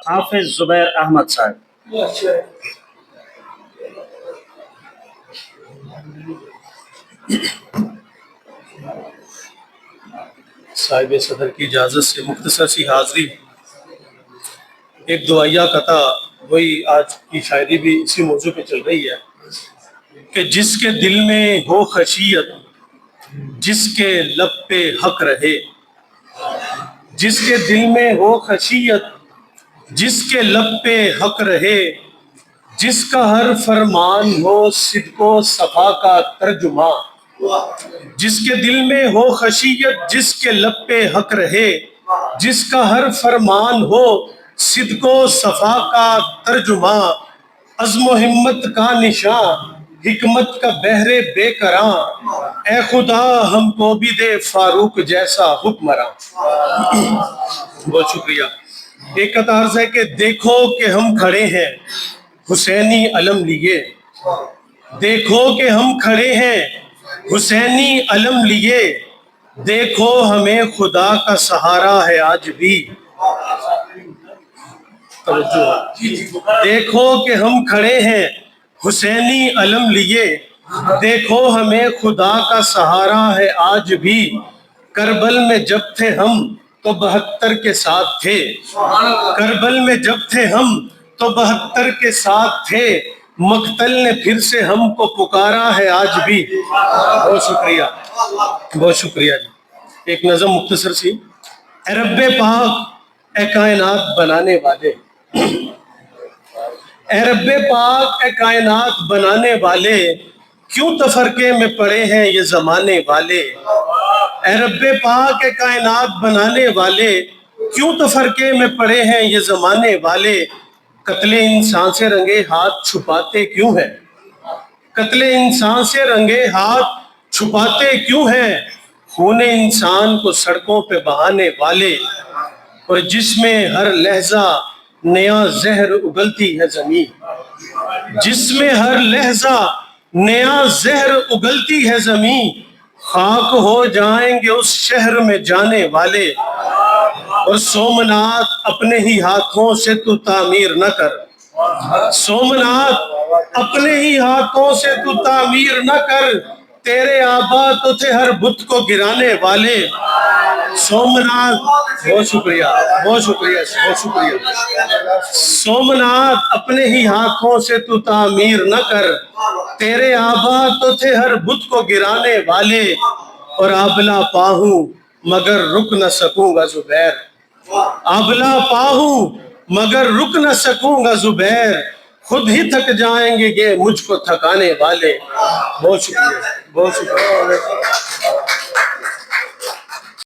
حافظ زبیر احمد صاحب. صاحب صدر کی اجازت سے مختصر سی حاضری. ایک دعائیہ قطع وہی آج کی شاعری بھی اسی موضوع پہ چل رہی ہے کہ جس کے دل میں ہو خشیت جس کے لب پہ حق رہے، جس کے دل میں ہو خشیت جس کے لب پہ حق رہے، جس کا ہر فرمان ہو صدق و صفا کا ترجمہ، جس کے دل میں ہو خشیت جس کے لب پہ حق رہے، جس کا ہر فرمان ہو صدق و صفا کا ترجمہ، عزم و ہمت کا نشاں حکمت کا بحر بے کراں، اے خدا ہم کو بھی دے فاروق جیسا حکمراں. بہت شکریہ. ایک عرض ہے کہ دیکھو کہ ہم کھڑے ہیں حسینی علم لیے، دیکھو کہ ہم کھڑے ہیں حسینی علم لیے، دیکھو ہمیں خدا کا سہارا ہے آج بھی. دیکھو کہ ہم کھڑے ہیں حسینی علم لیے، دیکھو ہمیں خدا کا سہارا ہے آج بھی. کربل میں جب تھے ہم تو 72 کے ساتھ تھے، کربل میں جب تھے ہم تو 72 کے ساتھ تھے، مقتل نے پھر سے ہم کو پکارا ہے آج بھی. بہت شکریہ، بہت شکریہ جی. ایک نظم مختصر سی. اے رب پاک اے کائنات بنانے والے، اے رب پاک اے کائنات بنانے والے، کیوں تفرقے میں پڑے ہیں یہ زمانے والے. اے رب پاک اے کائنات بنانے والے، کیوں تفرقے میں پڑے ہیں یہ زمانے والے. قتل انسان سے رنگے ہاتھ چھپاتے کیوں ہیں، قتل انسان سے رنگے ہاتھ چھپاتے کیوں ہیں، خون انسان کو سڑکوں پہ بہانے والے. اور جس میں ہر لہجہ نیا زہر اگلتی ہے زمین، جس میں ہر لہجہ نیا زہر اگلتی ہے زمین، خاک ہو جائیں گے اس شہر میں جانے والے. اور سومنات اپنے ہی ہاتھوں سے تو تعمیر نہ کر، سومنات اپنے ہی ہاتھوں سے تو تعمیر نہ کر، تیرے آبا تو تھے ہر بت کو گرانے والے. سومنات، بہت شکریہ، بہت شکریہ، بہت شکریہ. سومنات اپنے ہی ہاتھوں سے تو تعمیر نہ کر، تیرے آبا تو تھے ہر بت کو گرانے والے. اور آبلا پاہوں مگر رک نہ سکوں گا زبیر، آبلا پاہوں مگر رک نہ سکوں گا زبیر، خود ہی تھک جائیں گے یہ مجھ کو تھکانے والے. بہت شکریہ، بہت شکریہ.